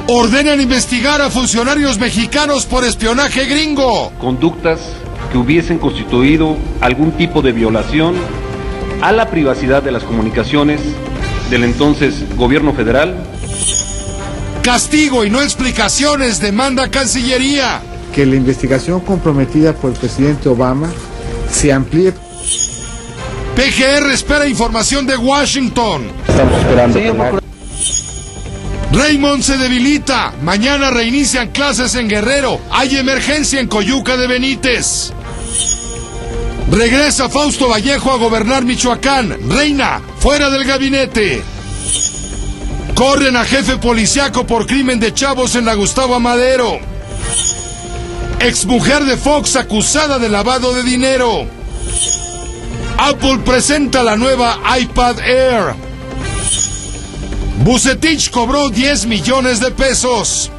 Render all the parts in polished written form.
Ordenan investigar a funcionarios mexicanos por espionaje gringo. Conductas que hubiesen constituido algún tipo de violación a la privacidad de las comunicaciones del entonces gobierno federal. Castigo y no explicaciones, demanda Cancillería. Que la investigación comprometida por el presidente Obama se amplíe. PGR espera información de Washington. Estamos esperando. Raymond se debilita. Mañana reinician clases en Guerrero. Hay emergencia en Coyuca de Benítez. Regresa Fausto Vallejo a gobernar Michoacán. Reina, fuera del gabinete. Corren a jefe policiaco por crimen de chavos en la Gustavo Amadero. Exmujer de Fox acusada de lavado de dinero. Apple presenta la nueva iPad Air. Vucetich cobró 10 millones de pesos.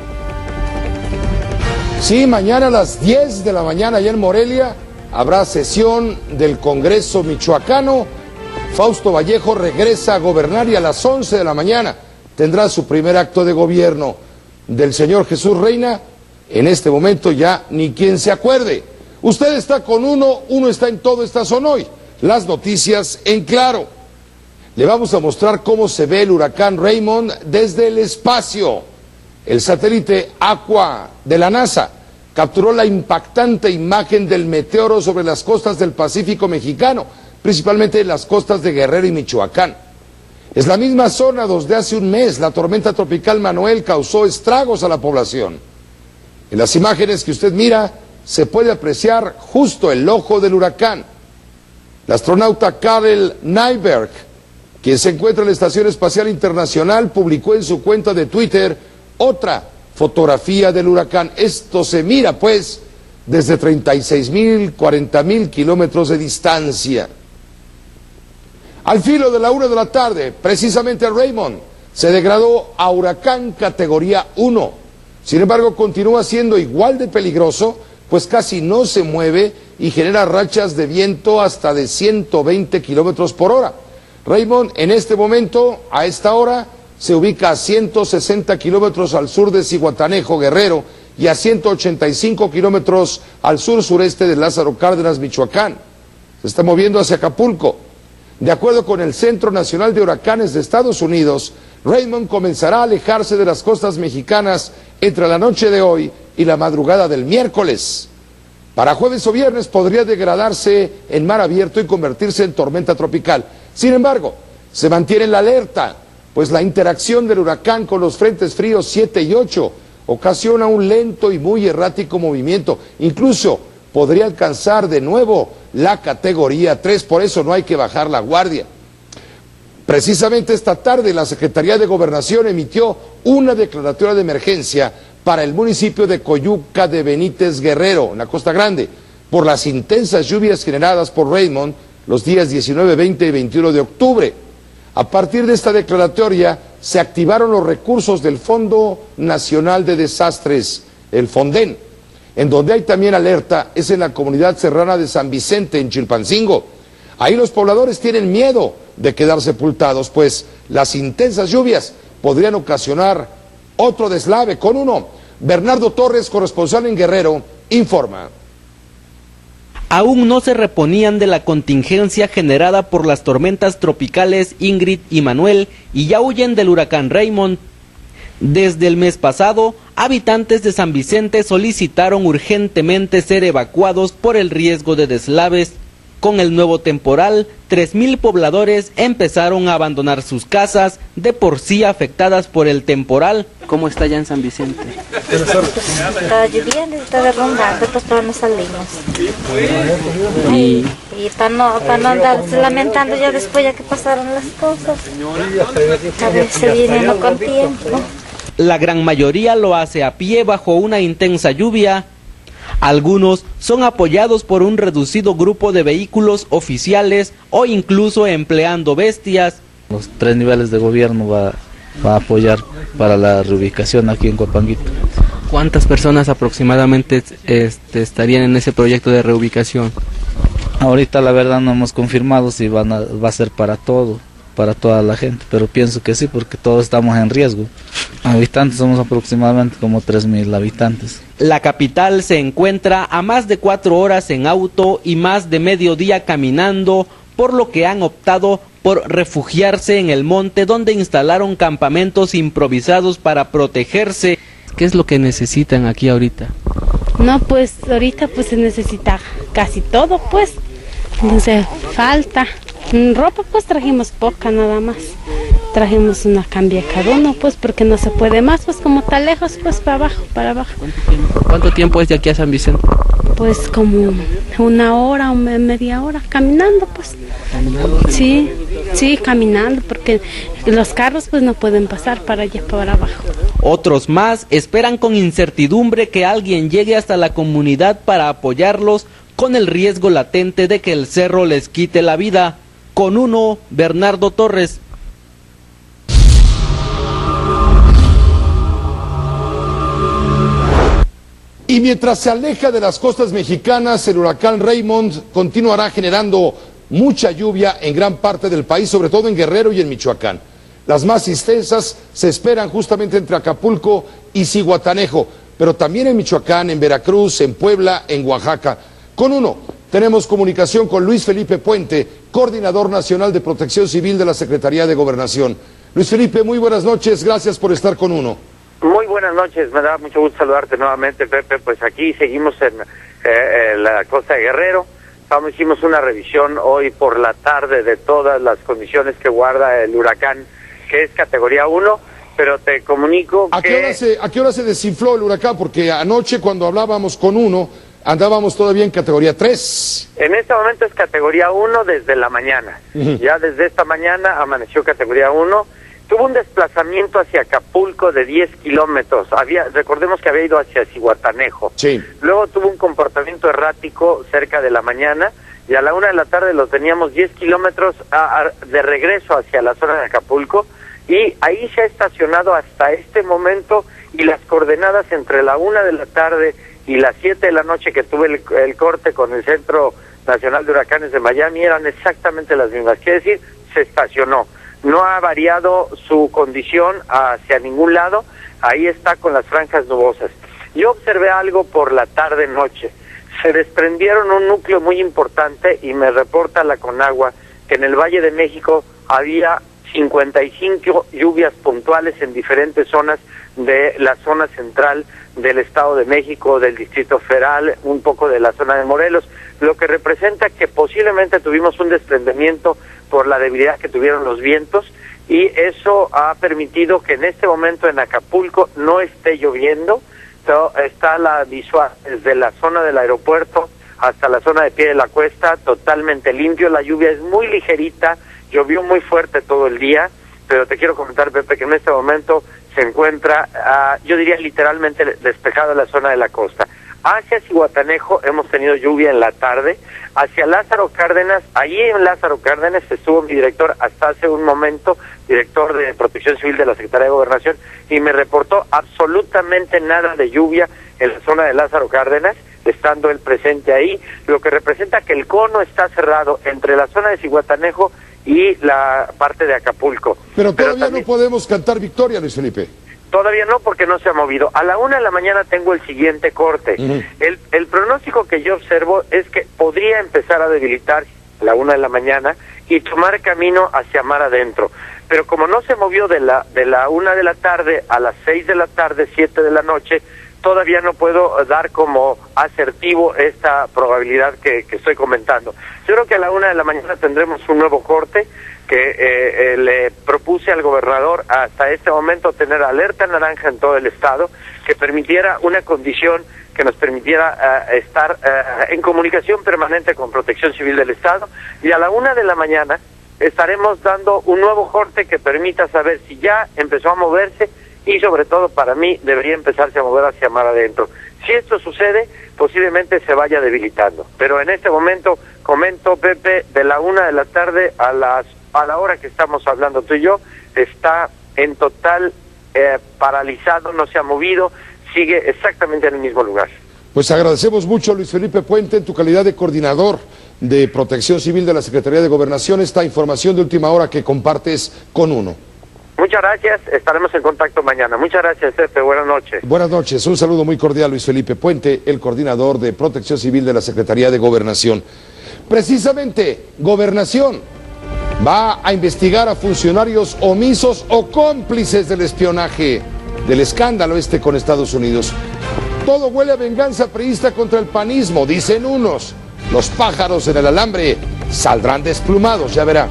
Sí, mañana a las 10 de la mañana allá en Morelia habrá sesión del Congreso michoacano. Fausto Vallejo regresa a gobernar y a las 11 de la mañana tendrá su primer acto de gobierno. Del señor Jesús Reina, en este momento ya ni quien se acuerde. Usted está con uno está en todo, estas son hoy las noticias en claro. Le vamos a mostrar cómo se ve el huracán Raymond desde el espacio. El satélite Aqua de la NASA capturó la impactante imagen del meteoro sobre las costas del Pacífico mexicano, principalmente en las costas de Guerrero y Michoacán. Es la misma zona donde hace un mes la tormenta tropical Manuel causó estragos a la población. En las imágenes que usted mira se puede apreciar justo el ojo del huracán. La astronauta Karel Nyberg, quien se encuentra en la Estación Espacial Internacional, publicó en su cuenta de Twitter otra fotografía del huracán. Esto se mira, pues, desde 36.000, 40.000 kilómetros de distancia. Al filo de la 1 de la tarde, precisamente Raymond se degradó a huracán categoría 1. Sin embargo, continúa siendo igual de peligroso, pues casi no se mueve y genera rachas de viento hasta de 120 kilómetros por hora. Raymond en este momento, a esta hora, se ubica a 160 kilómetros al sur de Zihuatanejo, Guerrero, y a 185 kilómetros al sur-sureste de Lázaro Cárdenas, Michoacán. Se está moviendo hacia Acapulco. De acuerdo con el Centro Nacional de Huracanes de Estados Unidos, Raymond comenzará a alejarse de las costas mexicanas entre la noche de hoy y la madrugada del miércoles. Para jueves o viernes podría degradarse en mar abierto y convertirse en tormenta tropical. Sin embargo, se mantiene la alerta, pues la interacción del huracán con los frentes fríos 7 y 8 ocasiona un lento y muy errático movimiento. Incluso podría alcanzar de nuevo la categoría 3, por eso no hay que bajar la guardia. Precisamente esta tarde la Secretaría de Gobernación emitió una declaratoria de emergencia para el municipio de Coyuca de Benítez, Guerrero, en la Costa Grande, por las intensas lluvias generadas por Raymond los días 19, 20 y 21 de octubre. A partir de esta declaratoria se activaron los recursos del Fondo Nacional de Desastres, el FONDEN. En donde hay también alerta es en la comunidad serrana de San Vicente, en Chilpancingo. Ahí los pobladores tienen miedo de quedar sepultados, pues las intensas lluvias podrían ocasionar otro deslave. Con uno, Bernardo Torres, corresponsal en Guerrero, informa. Aún no se reponían de la contingencia generada por las tormentas tropicales Ingrid y Manuel y ya huyen del huracán Raymond. Desde el mes pasado, habitantes de San Vicente solicitaron urgentemente ser evacuados por el riesgo de deslaves. Con el nuevo temporal, 3.000 pobladores empezaron a abandonar sus casas, de por sí afectadas por el temporal. ¿Cómo está ya en San Vicente? Está lloviendo, está derrumbando, pues pero no salimos. Y para no andarse lamentando ya después ya que pasaron las cosas. A ver, se viene no con tiempo. La gran mayoría lo hace a pie bajo una intensa lluvia. Algunos son apoyados por un reducido grupo de vehículos oficiales o incluso empleando bestias. Los 3 niveles de gobierno va a apoyar para la reubicación aquí en Huapanguito. ¿Cuántas personas aproximadamente estarían en ese proyecto de reubicación? Ahorita la verdad no hemos confirmado si va a ser para todo, para toda la gente, pero pienso que sí, porque todos estamos en riesgo. Habitantes somos aproximadamente como 3.000 habitantes. La capital se encuentra a más de 4 horas en auto y más de medio día caminando, por lo que han optado por refugiarse en el monte, donde instalaron campamentos improvisados para protegerse. ¿Qué es lo que necesitan aquí ahorita? No, pues ahorita pues se necesita casi todo, pues. No sé, falta. Ropa pues trajimos poca nada más. Trajimos una cambia cada uno, pues porque no se puede más, pues como está lejos, pues para abajo, para abajo. ¿Cuánto tiempo es de aquí a San Vicente? Pues como 1 hora o media hora, caminando pues. ¿Caminando? Sí, caminando, porque los carros pues no pueden pasar para allá, para abajo. Otros más esperan con incertidumbre que alguien llegue hasta la comunidad para apoyarlos, con el riesgo latente de que el cerro les quite la vida. Con uno, Bernardo Torres. Y mientras se aleja de las costas mexicanas, el huracán Raymond continuará generando mucha lluvia en gran parte del país, sobre todo en Guerrero y en Michoacán. Las más intensas se esperan justamente entre Acapulco y Zihuatanejo, pero también en Michoacán, en Veracruz, en Puebla, en Oaxaca. Con uno, tenemos comunicación con Luis Felipe Puente, coordinador nacional de Protección Civil de la Secretaría de Gobernación. Luis Felipe, muy buenas noches, gracias por estar con uno. Muy buenas noches, me da mucho gusto saludarte nuevamente, Pepe. Pues aquí seguimos en la costa de Guerrero. Hicimos una revisión hoy por la tarde de todas las condiciones que guarda el huracán, que es categoría 1, pero te comunico ¿A qué hora se desinfló el huracán? Porque anoche cuando hablábamos con uno, andábamos todavía en categoría 3. En este momento es categoría 1 desde la mañana. Ya desde esta mañana amaneció categoría 1. Tuvo un desplazamiento hacia Acapulco de 10 kilómetros. Recordemos que había ido hacia Zihuatanejo. Sí. Luego tuvo un comportamiento errático cerca de la mañana y a la 1 de la tarde lo teníamos 10 kilómetros de regreso hacia la zona de Acapulco, y ahí se ha estacionado hasta este momento, y las coordenadas entre la 1 de la tarde y las 7 de la noche que tuve el corte con el Centro Nacional de Huracanes de Miami eran exactamente las mismas. Quiere decir, se estacionó. No ha variado su condición hacia ningún lado, ahí está con las franjas nubosas. Yo observé algo por la tarde-noche. Se desprendieron un núcleo muy importante y me reporta la Conagua que en el Valle de México había 55 lluvias puntuales en diferentes zonas de la zona central del Estado de México, del Distrito Federal, un poco de la zona de Morelos, lo que representa que posiblemente tuvimos un desprendimiento por la debilidad que tuvieron los vientos, y eso ha permitido que en este momento en Acapulco no esté lloviendo. Está la visual desde la zona del aeropuerto hasta la zona de Pie de la Cuesta totalmente limpio. La lluvia es muy ligerita, llovió muy fuerte todo el día, pero te quiero comentar, Pepe, que en este momento se encuentra, yo diría literalmente despejada la zona de la costa. Hacia Zihuatanejo hemos tenido lluvia en la tarde. Hacia Lázaro Cárdenas, allí en Lázaro Cárdenas estuvo mi director hasta hace un momento, director de Protección Civil de la Secretaría de Gobernación, y me reportó absolutamente nada de lluvia en la zona de Lázaro Cárdenas, estando él presente ahí, lo que representa que el cono está cerrado entre la zona de Zihuatanejo y la parte de Acapulco. Pero todavía no podemos cantar victoria, Luis Felipe. Todavía no, porque no se ha movido. A la 1 de la mañana tengo el siguiente corte. El pronóstico que yo observo es que podría empezar a debilitarse a la 1 de la mañana y tomar camino hacia mar adentro. Pero como no se movió de la 1 de la tarde a las 6 de la tarde, 7 de la noche, todavía no puedo dar como asertivo esta probabilidad que estoy comentando. Yo creo que a la 1 de la mañana tendremos un nuevo corte, que le propuse al gobernador hasta este momento tener alerta naranja en todo el estado, que permitiera una condición que nos permitiera estar en comunicación permanente con Protección Civil del Estado, y a la 1 de la mañana estaremos dando un nuevo corte que permita saber si ya empezó a moverse, y sobre todo para mí debería empezarse a mover hacia mar adentro. Si esto sucede, posiblemente se vaya debilitando, pero en este momento, comento, Pepe, de la 1 de la tarde a la hora que estamos hablando tú y yo, está en total paralizado, no se ha movido, sigue exactamente en el mismo lugar. Pues agradecemos mucho, Luis Felipe Puente, en tu calidad de coordinador de Protección Civil de la Secretaría de Gobernación, esta información de última hora que compartes con uno. Muchas gracias, estaremos en contacto mañana. Muchas gracias, Pepe, buenas noches. Buenas noches, un saludo muy cordial, Luis Felipe Puente, el coordinador de Protección Civil de la Secretaría de Gobernación. Precisamente, Gobernación va a investigar a funcionarios omisos o cómplices del espionaje, del escándalo con Estados Unidos. Todo huele a venganza priista contra el panismo, dicen unos. Los pájaros en el alambre saldrán desplumados, ya verá.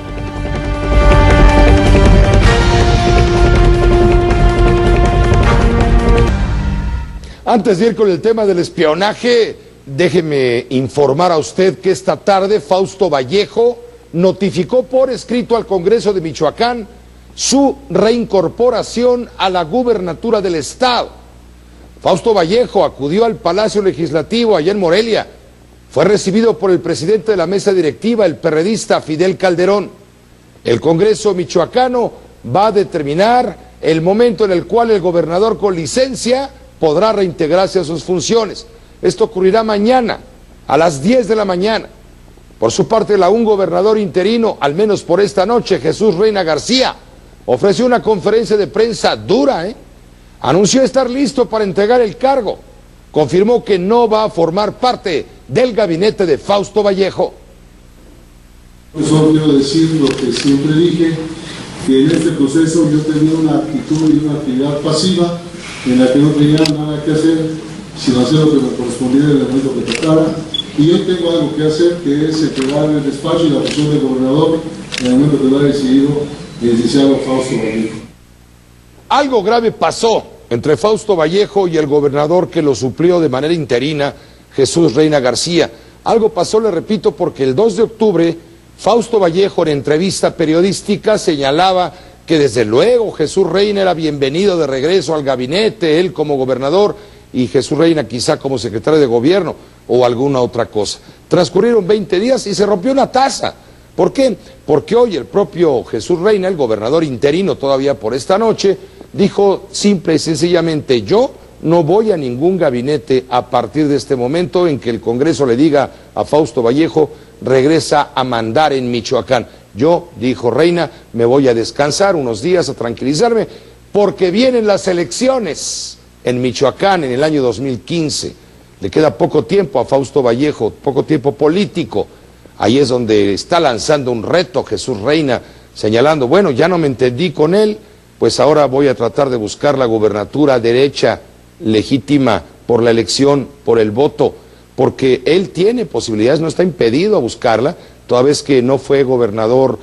Antes de ir con el tema del espionaje, déjeme informar a usted que esta tarde Fausto Vallejo notificó por escrito al Congreso de Michoacán su reincorporación a la gubernatura del estado. Fausto Vallejo acudió al Palacio Legislativo allá en Morelia. Fue recibido por el presidente de la mesa directiva, el perredista Fidel Calderón. El Congreso michoacano va a determinar el momento en el cual el gobernador con licencia podrá reintegrarse a sus funciones. Esto ocurrirá mañana a las 10 de la mañana. Por su parte, un gobernador interino, al menos por esta noche, Jesús Reina García, ofreció una conferencia de prensa dura, Anunció estar listo para entregar el cargo. Confirmó que no va a formar parte del gabinete de Fausto Vallejo. Solo quiero decir lo que siempre dije, que en este proceso yo tenía una actitud y una actividad pasiva en la que no tenía nada que hacer, sino hacer lo que me correspondía en el momento que tocaba. Y yo tengo algo que hacer, que es entregar el despacho y la función del gobernador en el momento que lo ha decidido el licenciado Fausto Vallejo. Algo grave pasó entre Fausto Vallejo y el gobernador que lo suplió de manera interina, Jesús Reina García. Algo pasó, le repito, porque el 2 de octubre, Fausto Vallejo en entrevista periodística señalaba que desde luego Jesús Reina era bienvenido de regreso al gabinete, él como gobernador y Jesús Reina quizá como secretario de gobierno o alguna otra cosa. Transcurrieron 20 días y se rompió una taza. ¿Por qué? Porque hoy el propio Jesús Reina, el gobernador interino todavía por esta noche, dijo simple y sencillamente: yo no voy a ningún gabinete a partir de este momento en que el Congreso le diga a Fausto Vallejo regresa a mandar en Michoacán. Yo, dijo Reina, me voy a descansar unos días, a tranquilizarme, porque vienen las elecciones en Michoacán en el año 2015. Le queda poco tiempo a Fausto Vallejo, poco tiempo político. Ahí es donde está lanzando un reto Jesús Reina, señalando, bueno, ya no me entendí con él, pues ahora voy a tratar de buscar la gubernatura derecha, legítima, por la elección, por el voto, porque él tiene posibilidades, no está impedido a buscarla, toda vez que no fue gobernador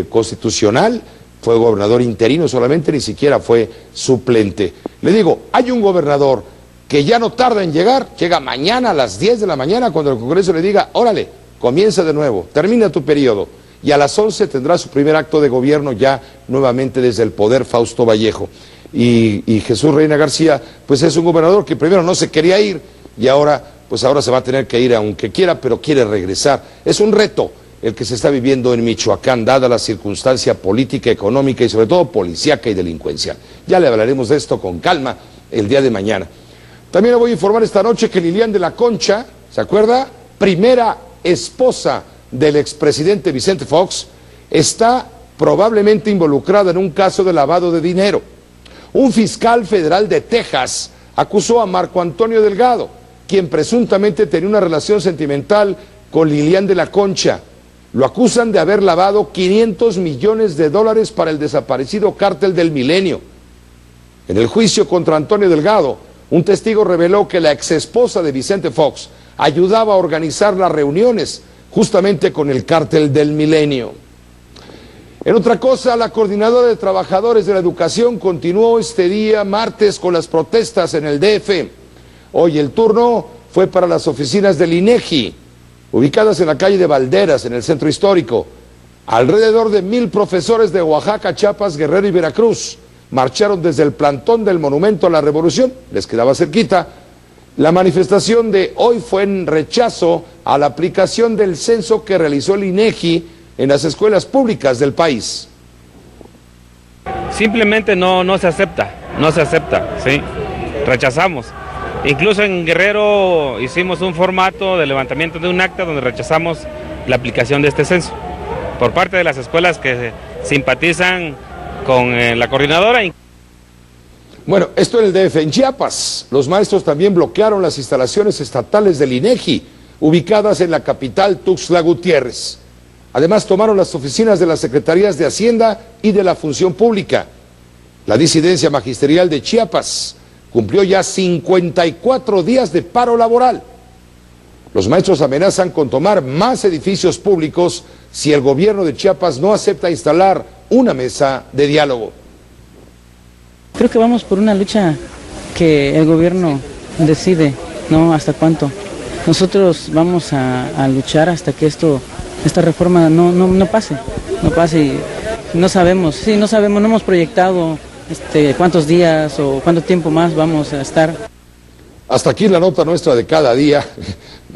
constitucional, fue gobernador interino solamente, ni siquiera fue suplente. Le digo, hay un gobernador que ya no tarda en llegar, llega mañana a las 10 de la mañana cuando el Congreso le diga, órale, comienza de nuevo, termina tu periodo, y a las 11 tendrá su primer acto de gobierno ya nuevamente desde el poder Fausto Vallejo. Y Jesús Reina García, pues es un gobernador que primero no se quería ir y ahora se va a tener que ir aunque quiera, pero quiere regresar. Es un reto el que se está viviendo en Michoacán, dada la circunstancia política, económica y sobre todo policíaca y delincuencial. Ya le hablaremos de esto con calma el día de mañana. También le voy a informar esta noche que Lilian de la Concha, ¿se acuerda? Primera esposa del expresidente Vicente Fox, está probablemente involucrada en un caso de lavado de dinero. Un fiscal federal de Texas acusó a Marco Antonio Delgado, quien presuntamente tenía una relación sentimental con Lilian de la Concha. Lo acusan de haber lavado $500 millones para el desaparecido Cártel del Milenio. En el juicio contra Antonio Delgado, un testigo reveló que la exesposa de Vicente Fox ayudaba a organizar las reuniones justamente con el Cártel del Milenio. En otra cosa, la Coordinadora de Trabajadores de la Educación continuó este día martes con las protestas en el DF. Hoy el turno fue para las oficinas del INEGI, ubicadas en la calle de Valderas, en el centro histórico. Alrededor de 1000 profesores de Oaxaca, Chiapas, Guerrero y Veracruz marcharon desde el plantón del Monumento a la Revolución, les quedaba cerquita. La manifestación de hoy fue en rechazo a la aplicación del censo que realizó el INEGI en las escuelas públicas del país. Simplemente no se acepta, ¿sí? Rechazamos. Incluso en Guerrero hicimos un formato de levantamiento de un acta donde rechazamos la aplicación de este censo por parte de las escuelas que simpatizan con la coordinadora. Bueno, esto en el DF. En Chiapas, los maestros también bloquearon las instalaciones estatales del INEGI, ubicadas en la capital Tuxtla Gutiérrez. Además, tomaron las oficinas de las Secretarías de Hacienda y de la Función Pública. La disidencia magisterial de Chiapas cumplió ya 54 días de paro laboral. Los maestros amenazan con tomar más edificios públicos si el gobierno de Chiapas no acepta instalar una mesa de diálogo. Creo que vamos por una lucha que el gobierno decide, ¿no? ¿Hasta cuánto? Nosotros vamos a luchar hasta que esta reforma no pase y no sabemos, no hemos proyectado cuántos días o cuánto tiempo más vamos a estar. Hasta aquí la nota nuestra de cada día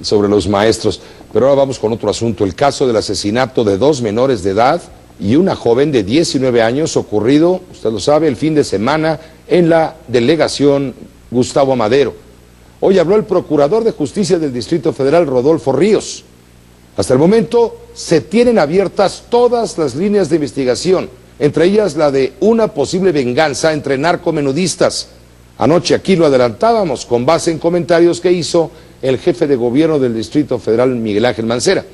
sobre los maestros, pero ahora vamos con otro asunto, el caso del asesinato de 2 menores de edad y una joven de 19 años ocurrido, usted lo sabe, el fin de semana en la delegación Gustavo Amadero. Hoy habló el procurador de justicia del Distrito Federal, Rodolfo Ríos. Hasta el momento se tienen abiertas todas las líneas de investigación, entre ellas la de una posible venganza entre narcomenudistas. Anoche aquí lo adelantábamos con base en comentarios que hizo el jefe de gobierno del Distrito Federal, Miguel Ángel Mancera.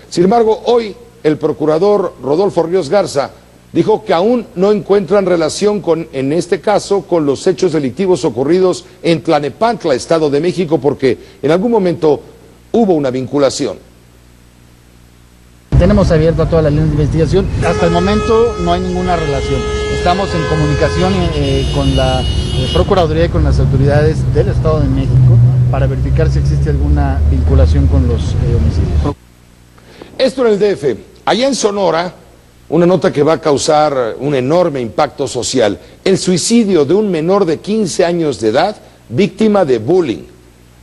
Sin embargo, hoy el procurador Rodolfo Ríos Garza dijo que aún no encuentran relación en este caso, con los hechos delictivos ocurridos en Tlanepantla, Estado de México, porque en algún momento hubo una vinculación. Tenemos abierta toda la línea de investigación. Hasta el momento no hay ninguna relación. Estamos en comunicación con la Procuraduría y con las autoridades del Estado de México para verificar si existe alguna vinculación con los homicidios. Esto en el DF. Allá en Sonora, una nota que va a causar un enorme impacto social. El suicidio de un menor de 15 años de edad, víctima de bullying.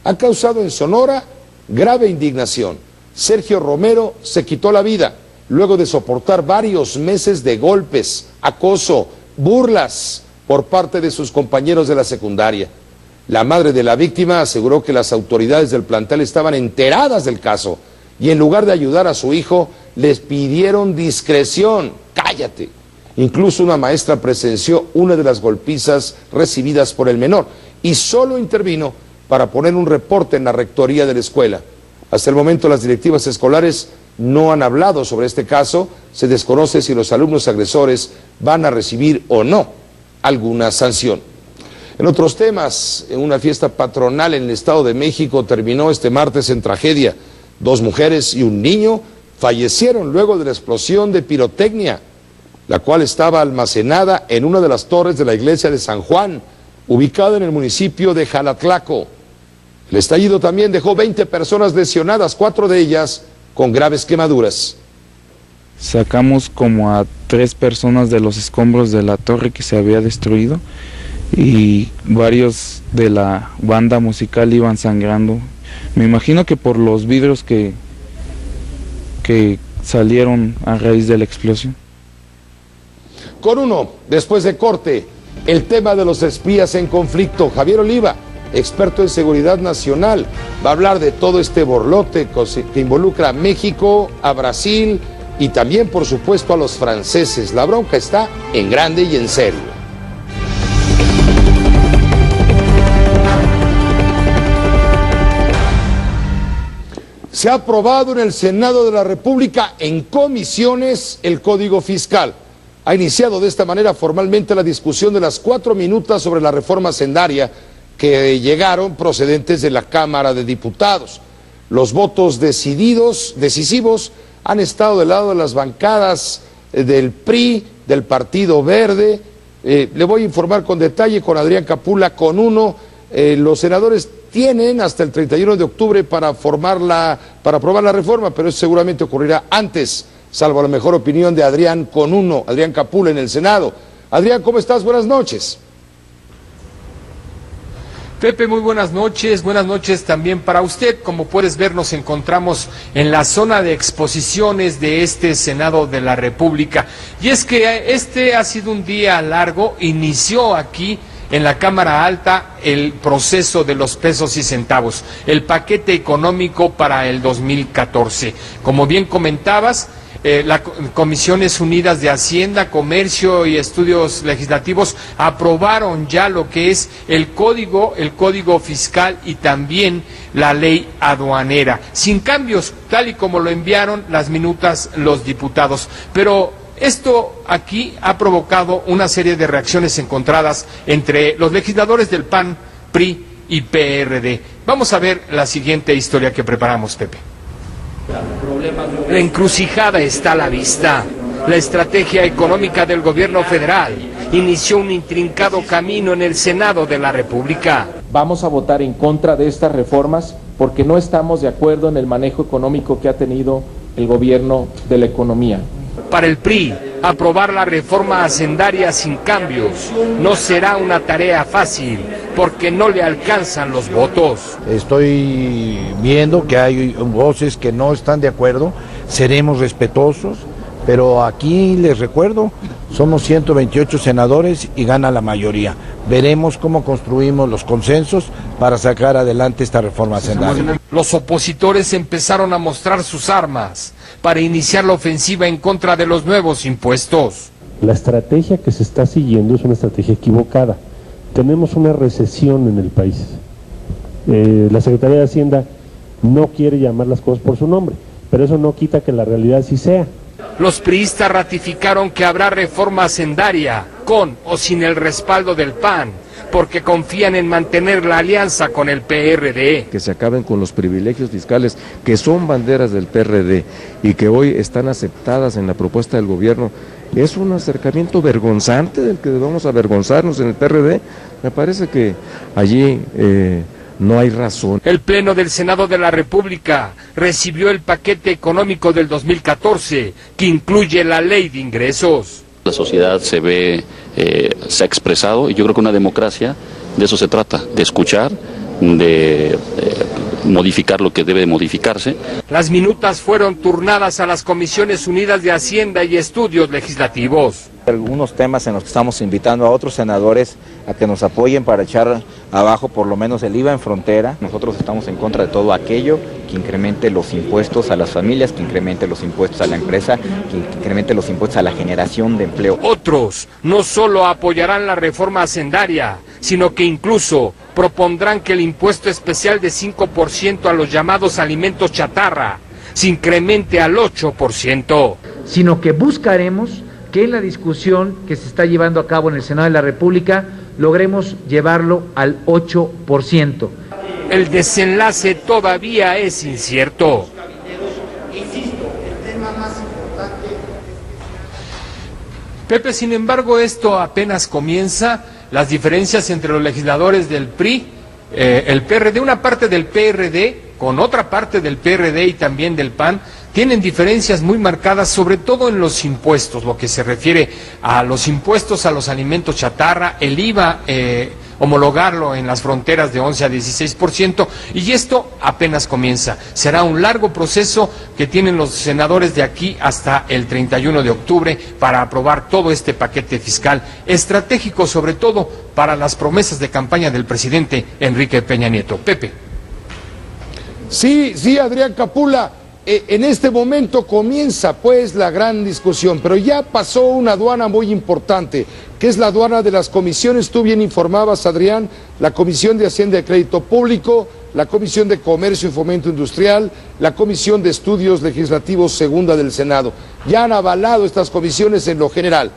Ha causado en Sonora grave indignación. Sergio Romero se quitó la vida luego de soportar varios meses de golpes, acoso, burlas por parte de sus compañeros de la secundaria. La madre de la víctima aseguró que las autoridades del plantel estaban enteradas del caso y en lugar de ayudar a su hijo, les pidieron discreción. ¡Cállate! Incluso una maestra presenció una de las golpizas recibidas por el menor y solo intervino para poner un reporte en la rectoría de la escuela. Hasta el momento las directivas escolares no han hablado sobre este caso. Se desconoce si los alumnos agresores van a recibir o no alguna sanción. En otros temas, una fiesta patronal en el Estado de México terminó este martes en tragedia. 2 mujeres y un niño fallecieron luego de la explosión de pirotecnia, la cual estaba almacenada en una de las torres de la iglesia de San Juan, ubicada en el municipio de Jalatlaco. El estallido también dejó 20 personas lesionadas, 4 de ellas con graves quemaduras. Sacamos como a 3 personas de los escombros de la torre que se había destruido y varios de la banda musical iban sangrando. Me imagino que por los vidrios que salieron a raíz de la explosión. Con uno, después de corte, el tema de los espías en conflicto. Javier Oliva, experto en seguridad nacional, va a hablar de todo este borlote que involucra a México, a Brasil y también, por supuesto, a los franceses. La bronca está en grande y en serio. Se ha aprobado en el Senado de la República en comisiones el Código Fiscal. Ha iniciado de esta manera formalmente la discusión de las 4 minutas sobre la reforma hacendaria que llegaron procedentes de la Cámara de Diputados. Los votos decisivos han estado del lado de las bancadas del PRI, del Partido Verde. Le voy a informar con detalle con Adrián Capula. Con uno, los senadores tienen hasta el 31 de octubre para aprobar la reforma, pero eso seguramente ocurrirá antes, salvo a la mejor opinión de Adrián Capula en el Senado. Adrián, ¿cómo estás? Buenas noches. Pepe, muy buenas noches también para usted. Como puedes ver, nos encontramos en la zona de exposiciones de este Senado de la República. Y es que este ha sido un día largo, inició aquí en la Cámara Alta el proceso de los pesos y centavos, el paquete económico para el 2014. Como bien comentabas, las Comisiones Unidas de Hacienda, Comercio y Estudios Legislativos aprobaron ya lo que es el código fiscal y también la ley aduanera, sin cambios, tal y como lo enviaron las minutas los diputados. Pero esto aquí ha provocado una serie de reacciones encontradas entre los legisladores del PAN, PRI y PRD. Vamos a ver la siguiente historia que preparamos, Pepe. La encrucijada está a la vista. La estrategia económica del gobierno federal inició un intrincado camino en el Senado de la República. Vamos a votar en contra de estas reformas porque no estamos de acuerdo en el manejo económico que ha tenido el gobierno de la economía. Para el PRI, aprobar la reforma hacendaria sin cambios no será una tarea fácil, porque no le alcanzan los votos. Estoy viendo que hay voces que no están de acuerdo, seremos respetuosos, pero aquí les recuerdo, somos 128 senadores y gana la mayoría. Veremos cómo construimos los consensos para sacar adelante esta reforma hacendaria. Los opositores empezaron a mostrar sus armas para iniciar la ofensiva en contra de los nuevos impuestos. La estrategia que se está siguiendo es una estrategia equivocada. Tenemos una recesión en el país. La Secretaría de Hacienda no quiere llamar las cosas por su nombre, pero eso no quita que la realidad sí sea. Los priistas ratificaron que habrá reforma hacendaria, con o sin el respaldo del PAN, porque confían en mantener la alianza con el PRD. Que se acaben con los privilegios fiscales que son banderas del PRD y que hoy están aceptadas en la propuesta del gobierno. Es un acercamiento vergonzante del que debemos avergonzarnos en el PRD. Me parece que allí no hay razón. El Pleno del Senado de la República recibió el paquete económico del 2014, que incluye la ley de ingresos. La sociedad se ha expresado, y yo creo que una democracia de eso se trata, de escuchar, de modificar lo que debe de modificarse. Las minutas fueron turnadas a las Comisiones Unidas de Hacienda y Estudios Legislativos. Algunos temas en los que estamos invitando a otros senadores a que nos apoyen para echar abajo por lo menos el IVA en frontera. Nosotros estamos en contra de todo aquello que incremente los impuestos a las familias, que incremente los impuestos a la empresa, que incremente los impuestos a la generación de empleo. Otros no solo apoyarán la reforma hacendaria, sino que incluso propondrán que el impuesto especial de 5% a los llamados alimentos chatarra se incremente al 8%. Sino que buscaremos que en la discusión que se está llevando a cabo en el Senado de la República logremos llevarlo al 8%. El desenlace todavía es incierto. Pepe, sin embargo, esto apenas comienza. Las diferencias entre los legisladores del PRI, el PRD, una parte del PRD con otra parte del PRD y también del PAN, tienen diferencias muy marcadas, sobre todo en los impuestos, lo que se refiere a los impuestos a los alimentos chatarra, el IVA, homologarlo en las fronteras de 11 a 16%, y esto apenas comienza. Será un largo proceso que tienen los senadores de aquí hasta el 31 de octubre para aprobar todo este paquete fiscal, estratégico sobre todo para las promesas de campaña del presidente Enrique Peña Nieto. Pepe. Sí, Adrián Capula. En este momento comienza pues la gran discusión, pero ya pasó una aduana muy importante, que es la aduana de las comisiones. Tú bien informabas, Adrián, la Comisión de Hacienda y Crédito Público, la Comisión de Comercio y Fomento Industrial, la Comisión de Estudios Legislativos Segunda del Senado. Ya han avalado estas comisiones en lo general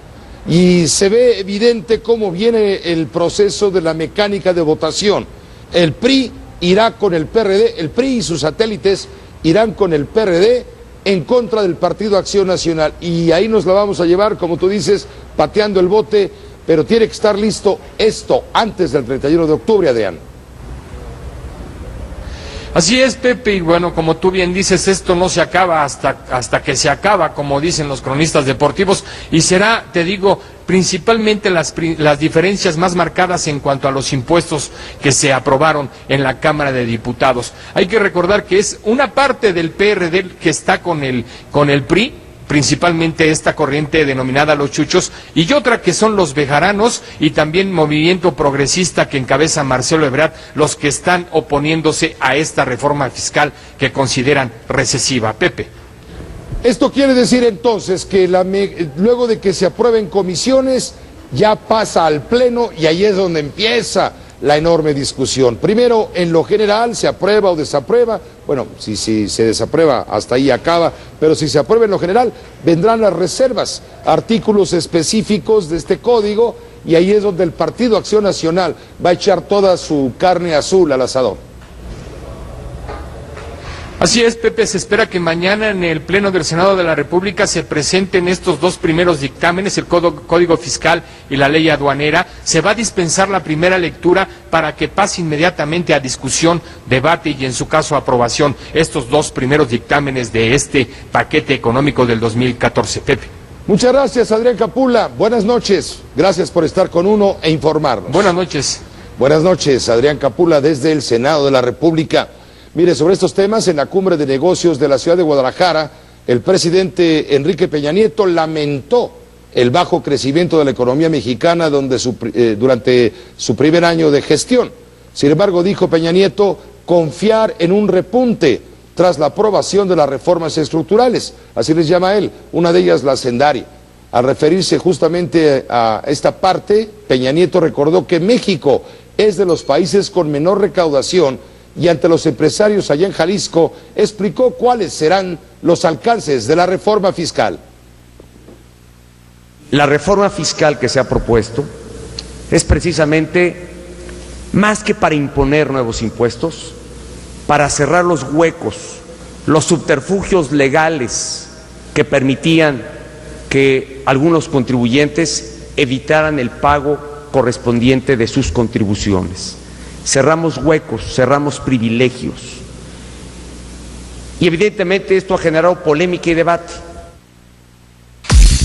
y se ve evidente cómo viene el proceso de la mecánica de votación. El PRI irá con el PRD, el PRI y sus satélites irán con el PRD en contra del Partido Acción Nacional, y ahí nos la vamos a llevar, como tú dices, pateando el bote, pero tiene que estar listo esto antes del 31 de octubre, Adrián. Así es, Pepe, y bueno, como tú bien dices, esto no se acaba hasta que se acaba, como dicen los cronistas deportivos, y será, te digo, principalmente las diferencias más marcadas en cuanto a los impuestos que se aprobaron en la Cámara de Diputados. Hay que recordar que es una parte del PRD que está con el PRI, principalmente esta corriente denominada los chuchos, y otra que son los bejaranos y también movimiento progresista que encabeza Marcelo Ebrard, los que están oponiéndose a esta reforma fiscal que consideran recesiva. Pepe. Esto quiere decir entonces que luego de que se aprueben comisiones, ya pasa al Pleno y ahí es donde empieza la enorme discusión. Primero, en lo general, se aprueba o desaprueba. Bueno, si se desaprueba, hasta ahí acaba, pero si se aprueba en lo general, vendrán las reservas, artículos específicos de este código, y ahí es donde el Partido Acción Nacional va a echar toda su carne azul al asador. Así es, Pepe, se espera que mañana en el Pleno del Senado de la República se presenten estos dos primeros dictámenes, el Código Fiscal y la Ley Aduanera. Se va a dispensar la primera lectura para que pase inmediatamente a discusión, debate y en su caso aprobación estos dos primeros dictámenes de este paquete económico del 2014. Pepe. Muchas gracias, Adrián Capula. Buenas noches. Gracias por estar con uno e informarnos. Buenas noches. Buenas noches, Adrián Capula, desde el Senado de la República. Mire, sobre estos temas, en la Cumbre de Negocios de la ciudad de Guadalajara, el presidente Enrique Peña Nieto lamentó el bajo crecimiento de la economía mexicana durante su primer año de gestión. Sin embargo, dijo Peña Nieto confiar en un repunte tras la aprobación de las reformas estructurales, así les llama él, una de ellas la hacendaria. Al referirse justamente a esta parte, Peña Nieto recordó que México es de los países con menor recaudación y ante los empresarios allá en Jalisco explicó cuáles serán los alcances de la reforma fiscal. La reforma fiscal que se ha propuesto es precisamente más que para imponer nuevos impuestos, para cerrar los huecos, los subterfugios legales que permitían que algunos contribuyentes evitaran el pago correspondiente de sus contribuciones. Cerramos huecos, cerramos privilegios. Y evidentemente esto ha generado polémica y debate.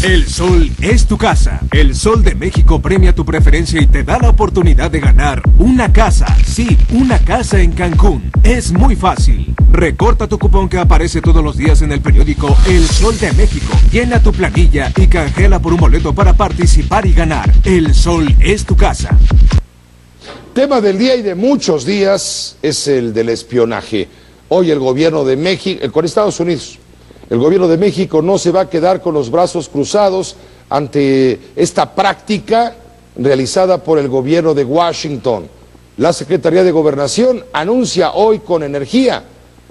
El Sol es tu casa. El Sol de México premia tu preferencia y te da la oportunidad de ganar una casa. Sí, una casa en Cancún. Es muy fácil. Recorta tu cupón que aparece todos los días en el periódico El Sol de México. Llena tu planilla y canjela por un boleto para participar y ganar. El Sol es tu casa. Tema del día y de muchos días es el del espionaje. Hoy el gobierno de México, con Estados Unidos, el gobierno de México no se va a quedar con los brazos cruzados ante esta práctica realizada por el gobierno de Washington. La Secretaría de Gobernación anuncia hoy con energía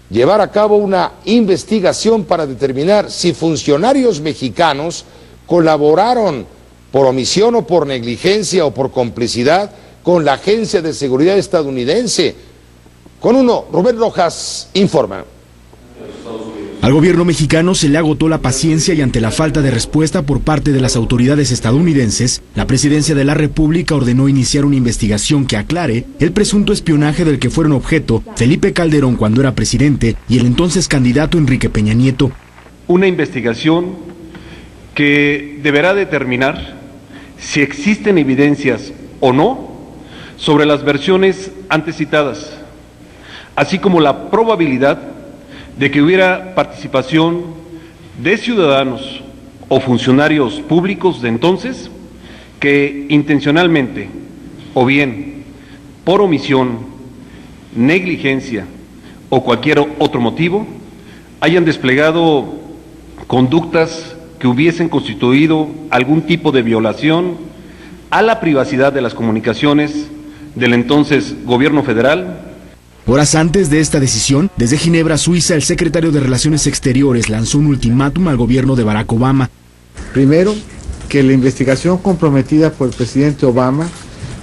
llevar a cabo una investigación para determinar si funcionarios mexicanos colaboraron por omisión o por negligencia o por complicidad con la Agencia de Seguridad estadounidense. Con uno, Rubén Rojas informa. Al gobierno mexicano se le agotó la paciencia y ante la falta de respuesta por parte de las autoridades estadounidenses, la Presidencia de la República ordenó iniciar una investigación que aclare el presunto espionaje del que fueron objeto Felipe Calderón cuando era presidente y el entonces candidato Enrique Peña Nieto. Una investigación que deberá determinar si existen evidencias o no sobre las versiones antes citadas, así como la probabilidad de que hubiera participación de ciudadanos o funcionarios públicos de entonces que intencionalmente o bien por omisión, negligencia o cualquier otro motivo hayan desplegado conductas que hubiesen constituido algún tipo de violación a la privacidad de las comunicaciones del entonces gobierno federal. Horas antes de esta decisión, desde Ginebra, Suiza, el secretario de Relaciones Exteriores lanzó un ultimátum al gobierno de Barack Obama. Primero, que la investigación comprometida por el presidente Obama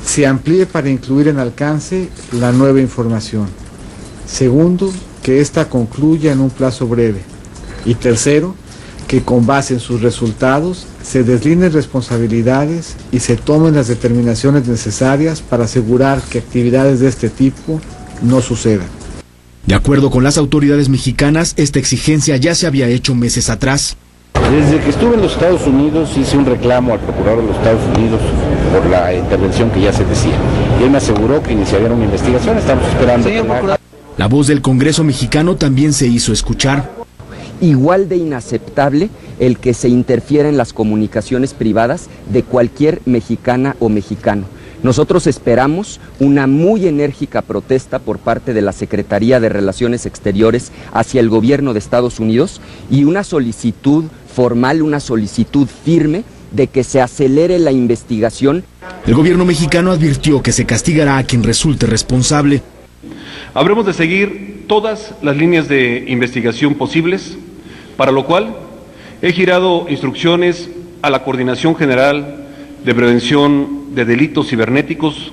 se amplíe para incluir en alcance la nueva información. Segundo, que ésta concluya en un plazo breve. Y tercero, que con base en sus resultados se deslineen responsabilidades y se tomen las determinaciones necesarias para asegurar que actividades de este tipo no sucedan. De acuerdo con las autoridades mexicanas, esta exigencia ya se había hecho meses atrás. Desde que estuve en los Estados Unidos hice un reclamo al procurador de los Estados Unidos por la intervención que ya se decía. Y él me aseguró que iniciarían una investigación, estamos esperando. La voz del Congreso mexicano también se hizo escuchar. Igual de inaceptable el que se interfiera en las comunicaciones privadas de cualquier mexicana o mexicano. Nosotros esperamos una muy enérgica protesta por parte de la Secretaría de Relaciones Exteriores hacia el gobierno de Estados Unidos y una solicitud formal, una solicitud firme de que se acelere la investigación. El gobierno mexicano advirtió que se castigará a quien resulte responsable. Habremos de seguir todas las líneas de investigación posibles, para lo cual he girado instrucciones a la Coordinación General de Prevención de Delitos Cibernéticos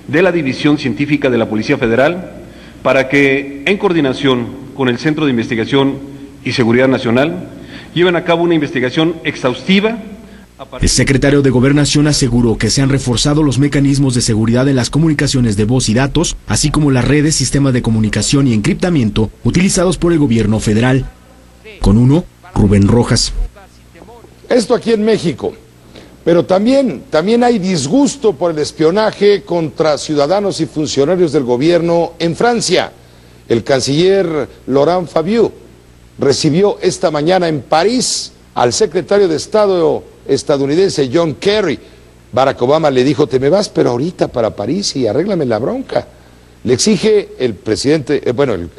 de la División Científica de la Policía Federal para que, en coordinación con el Centro de Investigación y Seguridad Nacional, lleven a cabo una investigación exhaustiva. El secretario de Gobernación aseguró que se han reforzado los mecanismos de seguridad en las comunicaciones de voz y datos, así como las redes, sistemas de comunicación y encriptamiento utilizados por el gobierno federal. Con uno, Rubén Rojas. Esto aquí en México. Pero también hay disgusto por el espionaje contra ciudadanos y funcionarios del gobierno en Francia. El canciller Laurent Fabius recibió esta mañana en París al secretario de Estado estadounidense John Kerry. Barack Obama le dijo: te me vas pero ahorita para París y arréglame la bronca. Le exige el presidente,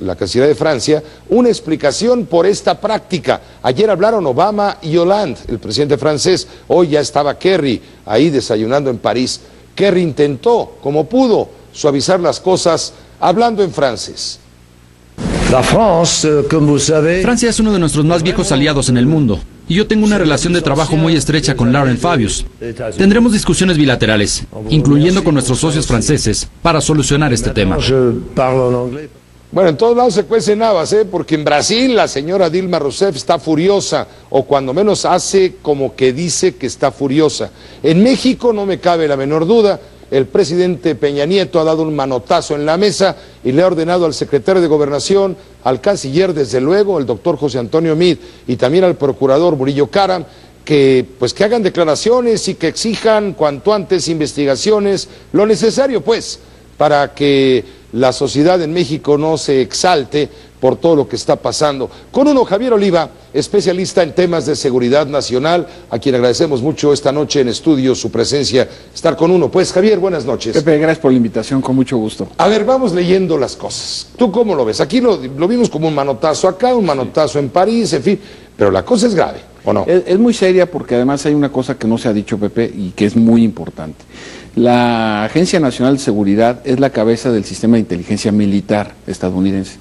la Cancillería de Francia, una explicación por esta práctica. Ayer hablaron Obama y Hollande, el presidente francés. Hoy ya estaba Kerry ahí desayunando en París. Kerry intentó, como pudo, suavizar las cosas hablando en francés. Francia es uno de nuestros más viejos aliados en el mundo, y yo tengo una relación de trabajo muy estrecha con Laurent Fabius. Tendremos discusiones bilaterales, incluyendo con nuestros socios franceses, para solucionar este tema. Bueno, en todos lados se cuecen habas, porque en Brasil la señora Dilma Rousseff está furiosa, o cuando menos hace como que dice que está furiosa. En México no me cabe la menor duda. El presidente Peña Nieto ha dado un manotazo en la mesa y le ha ordenado al secretario de Gobernación, al canciller, desde luego, el doctor José Antonio Meade, y también al procurador Murillo Karam, que hagan declaraciones y que exijan cuanto antes investigaciones, lo necesario para que la sociedad en México no se exalte por todo lo que está pasando. Con uno, Javier Oliva, especialista en temas de seguridad nacional, a quien agradecemos mucho esta noche en estudio su presencia, estar con uno. Javier, buenas noches. Pepe, gracias por la invitación, con mucho gusto. A ver, vamos leyendo las cosas. ¿Tú cómo lo ves? Aquí lo vimos como un manotazo acá, un manotazo en París, en fin, pero la cosa es grave, ¿o no? Es muy seria porque además hay una cosa que no se ha dicho, Pepe, y que es muy importante. La Agencia Nacional de Seguridad es la cabeza del sistema de inteligencia militar estadounidense.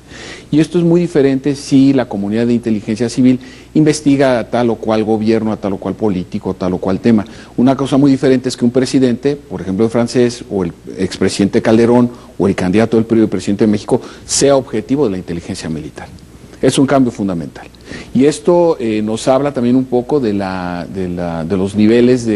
Y esto es muy diferente si la comunidad de inteligencia civil investiga a tal o cual gobierno, a tal o cual político, a tal o cual tema. Una cosa muy diferente es que un presidente, por ejemplo el francés, o el expresidente Calderón, o el candidato del PRI, presidente de México, sea objetivo de la inteligencia militar. Es un cambio fundamental. Y esto nos habla también un poco de los niveles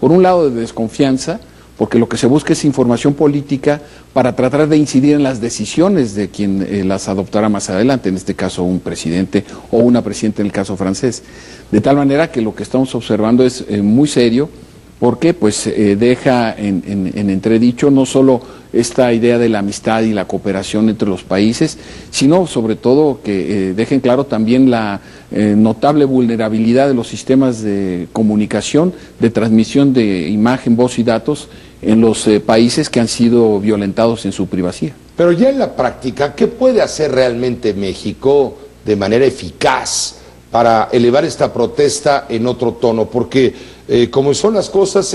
por un lado, de desconfianza, porque lo que se busca es información política para tratar de incidir en las decisiones de quien las adoptará más adelante, en este caso un presidente o una presidenta en el caso francés. De tal manera que lo que estamos observando es muy serio, porque deja en entredicho no solo esta idea de la amistad y la cooperación entre los países, sino sobre todo que dejen claro también la notable vulnerabilidad de los sistemas de comunicación, de transmisión de imagen, voz y datos en los países que han sido violentados en su privacidad. Pero ya en la práctica, ¿qué puede hacer realmente México de manera eficaz para elevar esta protesta en otro tono? Porque como son las cosas,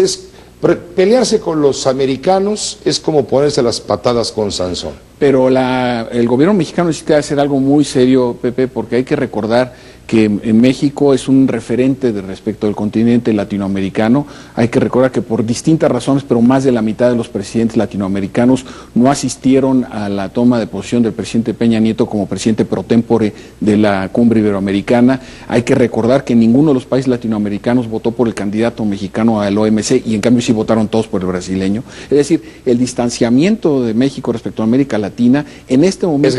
pelearse con los americanos es como ponerse las patadas con Sansón. Pero el gobierno mexicano necesita hacer algo muy serio, Pepe, porque hay que recordar que en México es un referente respecto del continente latinoamericano. Hay que recordar que por distintas razones, pero más de la mitad de los presidentes latinoamericanos no asistieron a la toma de posesión del presidente Peña Nieto como presidente pro tempore de la cumbre iberoamericana. Hay que recordar que ninguno de los países latinoamericanos votó por el candidato mexicano al OMC y en cambio sí votaron todos por el brasileño. Es decir, el distanciamiento de México respecto a América Latina en este momento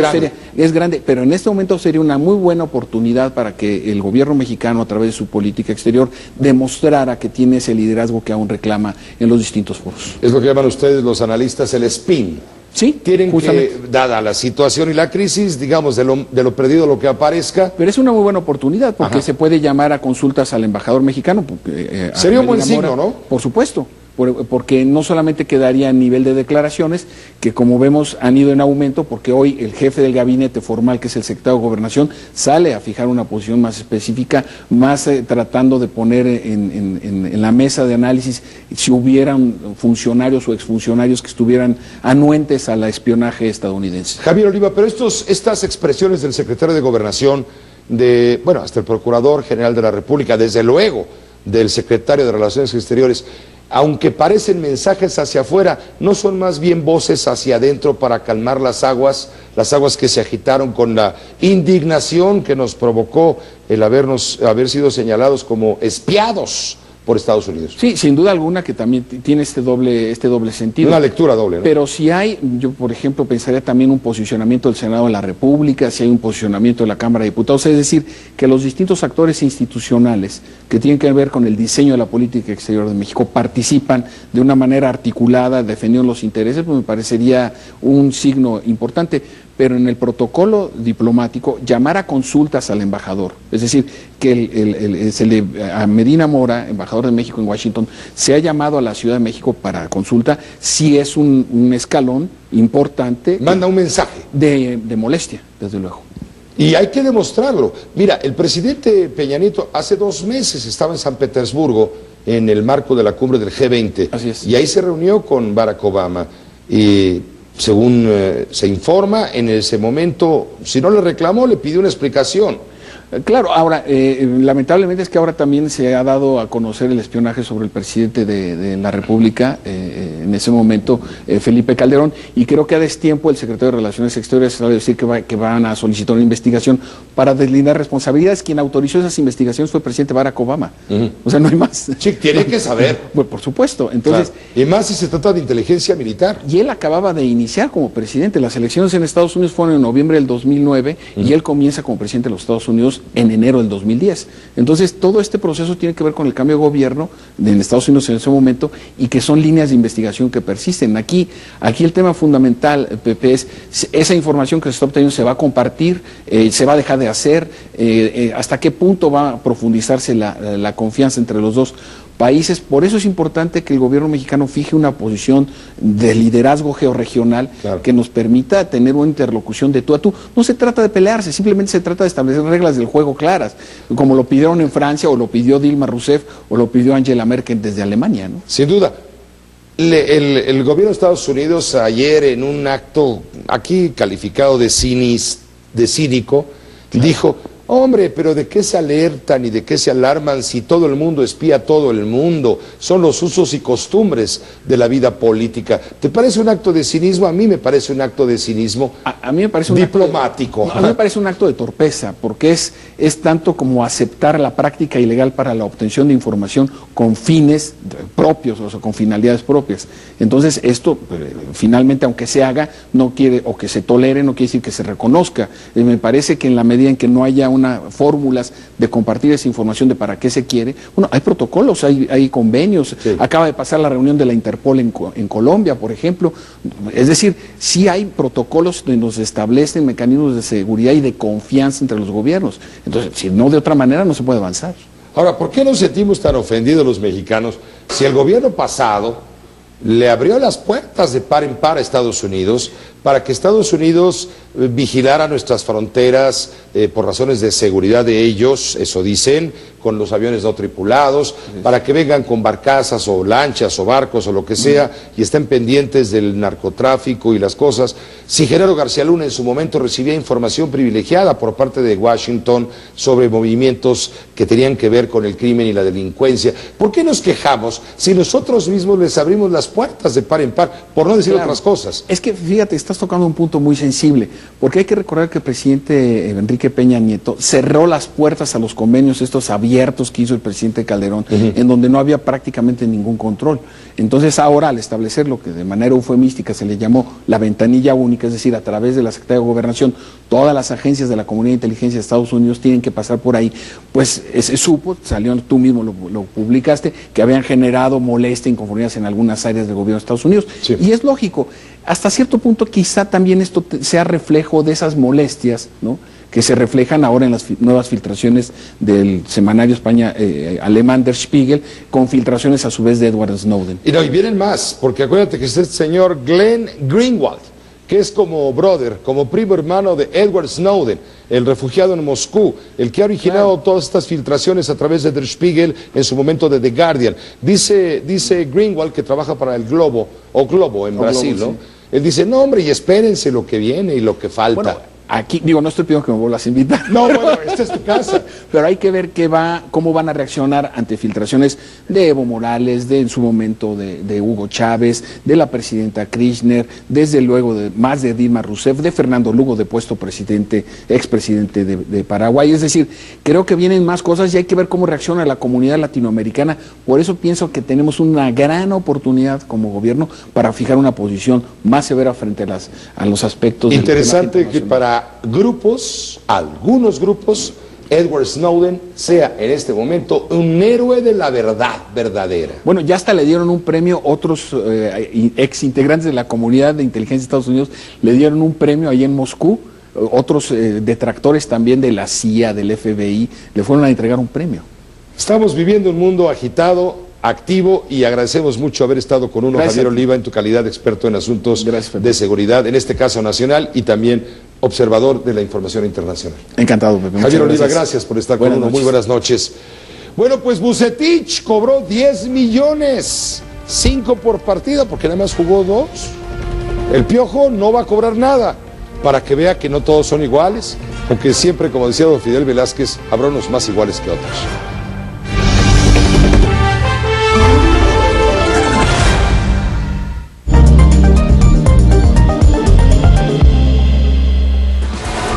es grande, pero en este momento sería una muy buena oportunidad para que el gobierno mexicano, a través de su política exterior, demostrara que tiene ese liderazgo que aún reclama en los distintos foros. Es lo que llaman ustedes los analistas el spin. Sí, tienen que, dada la situación y la crisis, digamos, de lo perdido lo que aparezca. Pero es una muy buena oportunidad porque se puede llamar a consultas al embajador mexicano. Sería un buen signo, ¿no? Por supuesto. Porque no solamente quedaría a nivel de declaraciones, que como vemos han ido en aumento, porque hoy el jefe del gabinete formal, que es el secretario de Gobernación, sale a fijar una posición más específica, más tratando de poner en la mesa de análisis si hubieran funcionarios o exfuncionarios que estuvieran anuentes al espionaje estadounidense. Javier Oliva, pero estas expresiones del secretario de Gobernación, hasta el Procurador General de la República, desde luego del secretario de Relaciones Exteriores, aunque parecen mensajes hacia afuera, ¿no son más bien voces hacia adentro para calmar las aguas que se agitaron con la indignación que nos provocó el haber sido señalados como espiados por Estados Unidos? Sí, sin duda alguna que también tiene este doble sentido. Una lectura doble, ¿no? Pero si hay, yo por ejemplo pensaría también un posicionamiento del Senado de la República, si hay un posicionamiento de la Cámara de Diputados, es decir, que los distintos actores institucionales que tienen que ver con el diseño de la política exterior de México participan de una manera articulada, defendiendo los intereses, pues me parecería un signo importante. Pero en el protocolo diplomático, llamar a consultas al embajador, es decir, que a Medina Mora, embajador de México en Washington, se ha llamado a la Ciudad de México para consulta, sí es un escalón importante. Manda un mensaje. De molestia, desde luego. Y hay que demostrarlo. Mira, el presidente Peña Nieto hace 2 meses estaba en San Petersburgo en el marco de la cumbre del G20. Así es. Y ahí se reunió con Barack Obama. Y según se informa, en ese momento, si no le reclamó, le pidió una explicación. Claro, ahora, lamentablemente es que ahora también se ha dado a conocer el espionaje sobre el presidente de la República, en ese momento, Felipe Calderón, y creo que a destiempo el secretario de Relaciones Exteriores sabe decir que van a solicitar una investigación para deslindar responsabilidades. Quien autorizó esas investigaciones fue el presidente Barack Obama. O sea, no hay más. Sí, tiene que saber. Pues, por supuesto. Entonces, claro. Y más si se trata de inteligencia militar. Y él acababa de iniciar como presidente. Las elecciones en Estados Unidos fueron en noviembre del 2009 y él comienza como presidente de los Estados Unidos en enero del 2010. Entonces, todo este proceso tiene que ver con el cambio de gobierno en Estados Unidos en ese momento y que son líneas de investigación que persisten. Aquí el tema fundamental, Pepe, es esa información que se está obteniendo se va a compartir, se va a dejar de hacer, hasta qué punto va a profundizarse la confianza entre los dos países. Por eso es importante que el gobierno mexicano fije una posición de liderazgo georregional, claro, que nos permita tener una interlocución de tú a tú. No se trata de pelearse, simplemente se trata de establecer reglas del juego claras, como lo pidieron en Francia, o lo pidió Dilma Rousseff, o lo pidió Angela Merkel desde Alemania, ¿no? Sin duda. El gobierno de Estados Unidos ayer, en un acto aquí calificado de cínico, claro, dijo: hombre, pero ¿de qué se alertan y de qué se alarman si todo el mundo espía a todo el mundo? Son los usos y costumbres de la vida política. ¿Te parece un acto de cinismo? A mí me parece un acto de cinismo a mí me parece diplomático. A mí me parece un acto de torpeza, porque es tanto como aceptar la práctica ilegal para la obtención de información con fines propios, o sea, con finalidades propias. Entonces, esto, finalmente, aunque se haga, no quiere, o que se tolere, no quiere decir que se reconozca. Me parece que en la medida en que no haya fórmulas de compartir esa información de para qué se quiere, bueno, hay protocolos, hay convenios, sí. Acaba de pasar la reunión de la Interpol en Colombia, por ejemplo. Es decir, sí hay protocolos donde nos establecen mecanismos de seguridad y de confianza entre los gobiernos. Entonces, si no, de otra manera no se puede avanzar. Ahora, ¿por qué nos sentimos tan ofendidos los mexicanos si el gobierno pasado le abrió las puertas de par en par a Estados Unidos para que Estados Unidos vigilara nuestras fronteras por razones de seguridad de ellos, eso dicen, con los aviones no tripulados, para que vengan con barcazas o lanchas o barcos o lo que sea y estén pendientes del narcotráfico y las cosas? Si Genaro García Luna en su momento recibía información privilegiada por parte de Washington sobre movimientos que tenían que ver con el crimen y la delincuencia, ¿por qué nos quejamos si nosotros mismos les abrimos las puertas de par en par, por no decir otras cosas? Es que, fíjate, estás tocando un punto muy sensible, porque hay que recordar que el presidente Enrique Peña Nieto cerró las puertas a los convenios estos abiertos que hizo el presidente Calderón, en donde no había prácticamente ningún control. Entonces ahora, al establecer lo que de manera eufemística se le llamó la ventanilla única, es decir, a través de la Secretaría de Gobernación, todas las agencias de la Comunidad de Inteligencia de Estados Unidos tienen que pasar por ahí, pues se supo, salió, tú mismo lo publicaste, que habían generado molestia e inconformidades en algunas áreas del gobierno de Estados Unidos, sí. Y es lógico. hasta cierto punto quizá también esto sea reflejo de esas molestias, ¿no?, que se reflejan ahora en las nuevas filtraciones del semanario alemán Der Spiegel, con filtraciones a su vez de Edward Snowden. Y vienen más, porque acuérdate que es el señor Glenn Greenwald, que es como brother, como primo hermano de Edward Snowden, el refugiado en Moscú, el que ha originado todas estas filtraciones a través de Der Spiegel, en su momento de The Guardian. Dice Greenwald, que trabaja para el Globo en Brasil, Globo, ¿no? sí. Él dice, no hombre, y espérense lo que viene y lo que falta. Bueno, aquí, no estoy pidiendo que me vuelvas a invitar. No, bueno, esta es tu casa. Pero hay que ver cómo van a reaccionar ante filtraciones de Evo Morales, en su momento de Hugo Chávez, de la presidenta Kirchner, desde luego más de Dilma Rousseff, de Fernando Lugo, depuesto expresidente de Paraguay. Es decir, creo que vienen más cosas y hay que ver cómo reacciona la comunidad latinoamericana. Por eso pienso que tenemos una gran oportunidad como gobierno para fijar una posición más severa frente a los aspectos. Interesante que para algunos grupos, Edward Snowden sea en este momento un héroe de la verdad verdadera. Bueno, ya hasta le dieron un premio, otros ex integrantes de la comunidad de inteligencia de Estados Unidos le dieron un premio ahí en Moscú, otros detractores también de la CIA, del FBI, le fueron a entregar un premio. Estamos viviendo un mundo agitado, activo, y agradecemos mucho haber estado con Javier Oliva, en tu calidad de experto en asuntos de seguridad, en este caso nacional, y también observador de la información internacional. Encantado, Pepe. Javier Oliva, gracias por estar con uno. Muy buenas noches. Bueno, pues Vucetich cobró 10 millones, 5 por partida, porque nada más jugó 2. El Piojo no va a cobrar nada, para que vea que no todos son iguales, aunque siempre, como decía don Fidel Velázquez, habrá unos más iguales que otros.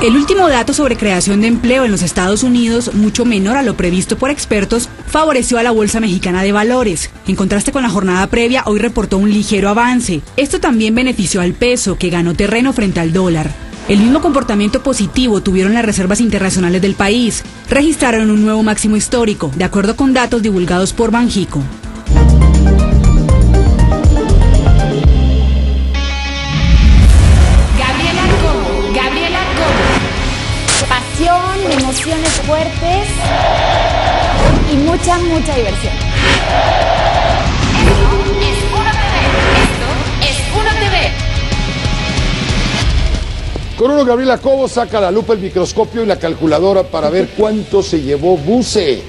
El último dato sobre creación de empleo en los Estados Unidos, mucho menor a lo previsto por expertos, favoreció a la Bolsa Mexicana de Valores. En contraste con la jornada previa, hoy reportó un ligero avance. Esto también benefició al peso, que ganó terreno frente al dólar. El mismo comportamiento positivo tuvieron las reservas internacionales del país. Registraron un nuevo máximo histórico, de acuerdo con datos divulgados por Banjico. Emociones fuertes y mucha diversión. Esto es Uno TV. Con uno, Gabriela Cobo saca la lupa, el microscopio y la calculadora para ver cuánto se llevó Buce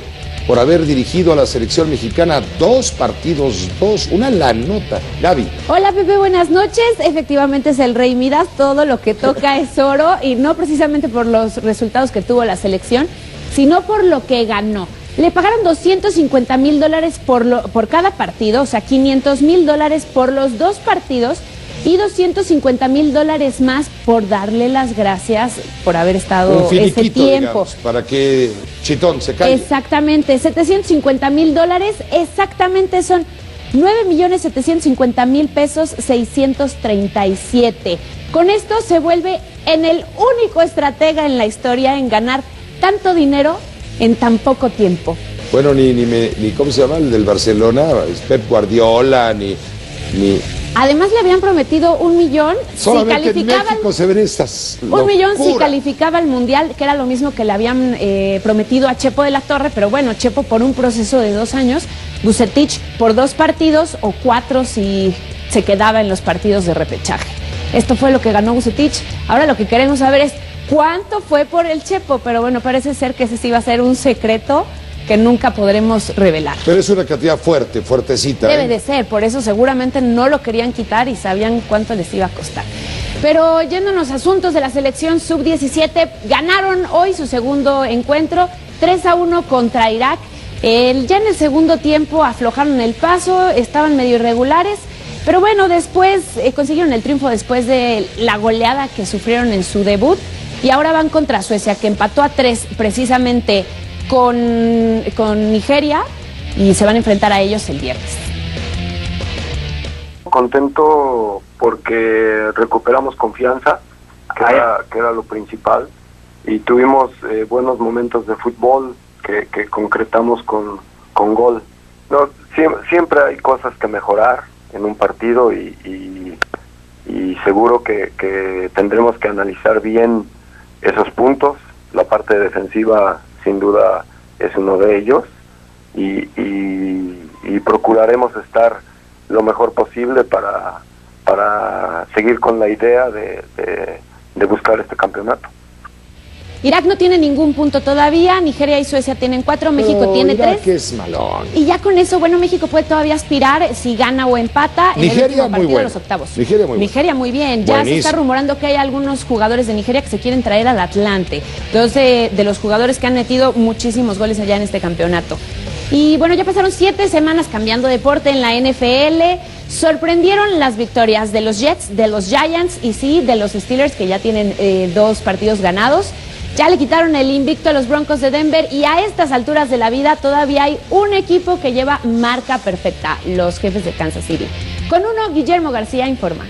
por haber dirigido a la selección mexicana 2 partidos, una la nota. Gaby. Hola Pepe, buenas noches. Efectivamente es el Rey Midas, todo lo que toca es oro, y no precisamente por los resultados que tuvo la selección, sino por lo que ganó. Le pagaron $250,000 por cada partido, o sea, $500,000 por los 2 partidos, y $250,000 más por darle las gracias por haber estado ese tiempo. Digamos, para que Chitón se calle. Exactamente, $750,000, exactamente son 9,750,000 pesos, 637. Con esto se vuelve en el único estratega en la historia en ganar tanto dinero en tan poco tiempo. Bueno, ni ¿cómo se llama? El del Barcelona, Pep Guardiola, ni... Además le habían prometido $1 millón solamente si en México se ven estas $1 millón si calificaba al Mundial, que era lo mismo que le habían prometido a Chepo de la Torre, pero bueno, Chepo por un proceso de 2 años, Vucetich por 2 partidos o 4 si se quedaba en los partidos de repechaje. Esto fue lo que ganó Vucetich. Ahora lo que queremos saber es cuánto fue por el Chepo, pero bueno, parece ser que ese sí va a ser un secreto que nunca podremos revelar. Pero es una cantidad fuertecita. Debe de ser, por eso seguramente no lo querían quitar y sabían cuánto les iba a costar. Pero yéndonos a asuntos de la selección sub-17, ganaron hoy su segundo encuentro, 3-1 contra Irak. Ya en el segundo tiempo aflojaron el paso, estaban medio irregulares, pero bueno, después consiguieron el triunfo después de la goleada que sufrieron en su debut, y ahora van contra Suecia, que empató a 3 precisamente con Nigeria, y se van a enfrentar a ellos el viernes. Contento porque recuperamos confianza, que era lo principal, y tuvimos buenos momentos de fútbol que concretamos con gol. No, siempre hay cosas que mejorar en un partido, y y seguro que tendremos que analizar bien esos puntos. La parte defensiva sin duda es uno de ellos y procuraremos estar lo mejor posible para seguir con la idea de buscar este campeonato. Irak no tiene ningún punto todavía, Nigeria y Suecia tienen 4, México tiene Irak 3. es malón. Y ya con eso, bueno, México puede todavía aspirar si gana o empata en el último partido de los octavos. Nigeria muy bien. Ya se está rumorando que hay algunos jugadores de Nigeria que se quieren traer al Atlante. Dos de los jugadores que han metido muchísimos goles allá en este campeonato. Y bueno, ya pasaron 7 semanas cambiando deporte en la NFL. Sorprendieron las victorias de los Jets, de los Giants y sí, de los Steelers, que ya tienen 2 partidos ganados. Ya le quitaron el invicto a los Broncos de Denver y a estas alturas de la vida todavía hay un equipo que lleva marca perfecta, los Jefes de Kansas City. Con uno, Guillermo García informa.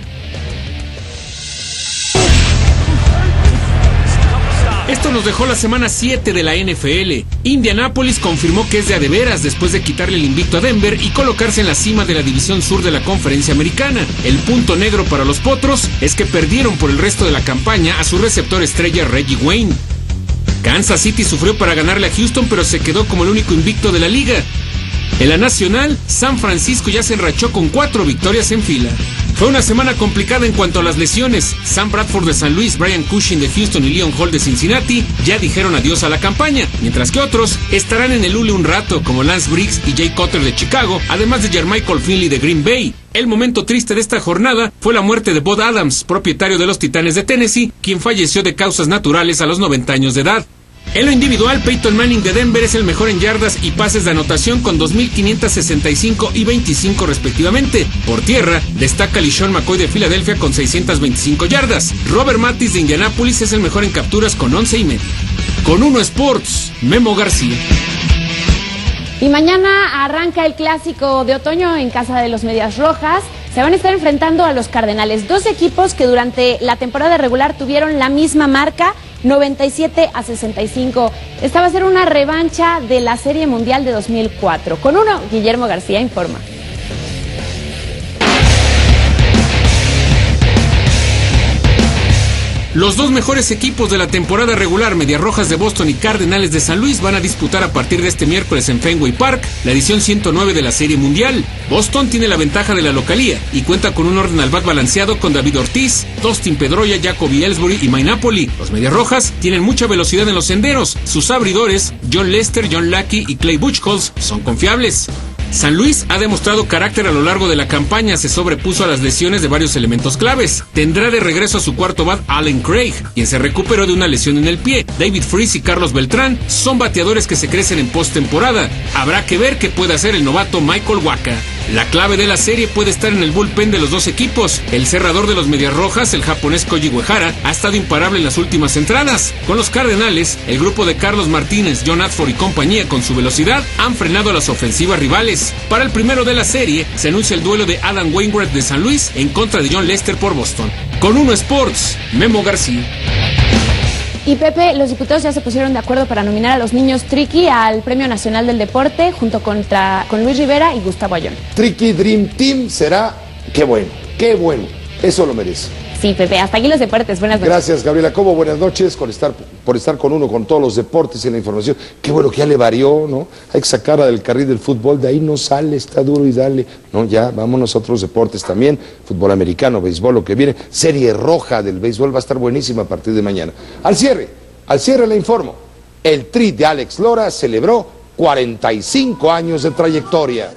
Esto nos dejó la semana 7 de la NFL. Indianapolis confirmó que es de a de veras después de quitarle el invicto a Denver y colocarse en la cima de la división sur de la Conferencia Americana. El punto negro para los Potros es que perdieron por el resto de la campaña a su receptor estrella Reggie Wayne. Kansas City sufrió para ganarle a Houston, pero se quedó como el único invicto de la liga. En la nacional, San Francisco ya se enrachó con 4 victorias en fila. Fue una semana complicada en cuanto a las lesiones. Sam Bradford de San Luis, Brian Cushing de Houston y Leon Hall de Cincinnati ya dijeron adiós a la campaña, mientras que otros estarán en el hule un rato, como Lance Briggs y Jay Cutler de Chicago, además de Jermichael Finley de Green Bay. El momento triste de esta jornada fue la muerte de Bud Adams, propietario de los Titanes de Tennessee, quien falleció de causas naturales a los 90 años de edad. En lo individual, Peyton Manning de Denver es el mejor en yardas y pases de anotación con 2.565 y 25 respectivamente. Por tierra, destaca LeSean McCoy de Filadelfia con 625 yardas. Robert Mathis de Indianápolis es el mejor en capturas con 11 y medio. Con Uno Sports, Memo García. Y mañana arranca el clásico de otoño en casa de los Medias Rojas. Se van a estar enfrentando a los Cardenales, 2 equipos que durante la temporada regular tuvieron la misma marca, 97-65. Esta va a ser una revancha de la Serie Mundial de 2004. Con uno, Guillermo García informa. Los 2 mejores equipos de la temporada regular, Medias Rojas de Boston y Cardenales de San Luis, van a disputar a partir de este miércoles en Fenway Park la edición 109 de la Serie Mundial. Boston tiene la ventaja de la localía y cuenta con un orden al bat balanceado con David Ortiz, Dustin Pedroia, Jacoby Ellsbury y Mike Napoli. Los Medias Rojas tienen mucha velocidad en los senderos. Sus abridores, John Lester, John Lackey y Clay Buchholz, son confiables. San Luis ha demostrado carácter a lo largo de la campaña, se sobrepuso a las lesiones de varios elementos claves. Tendrá de regreso a su cuarto bat Allen Craig, quien se recuperó de una lesión en el pie. David Freese y Carlos Beltrán son bateadores que se crecen en postemporada. Habrá que ver qué puede hacer el novato Michael Wacha. La clave de la serie puede estar en el bullpen de los 2 equipos. El cerrador de los Medias Rojas, el japonés Koji Uehara, ha estado imparable en las últimas entradas. Con los Cardenales, el grupo de Carlos Martínez, John Adford y compañía con su velocidad han frenado a las ofensivas rivales. Para el primero de la serie, se anuncia el duelo de Adam Wainwright de San Luis en contra de John Lester por Boston. Con Uno Sports, Memo García. Y Pepe, los diputados ya se pusieron de acuerdo para nominar a los niños Triqui al Premio Nacional del Deporte junto con Luis Rivera y Gustavo Ayón. Triqui Dream Team será, qué bueno, eso lo merece. Sí, Pepe, hasta aquí los deportes, buenas noches. Gracias, Gabriela Cobo, buenas noches por estar con uno, con todos los deportes y la información. Qué bueno que ya le varió, ¿no? Hay que sacarla del carril del fútbol, de ahí no sale, está duro y dale. No, ya, vámonos a otros deportes también, fútbol americano, béisbol, lo que viene. Serie roja del béisbol va a estar buenísima a partir de mañana. Al cierre le informo, el Tri de Alex Lora celebró 45 años de trayectoria.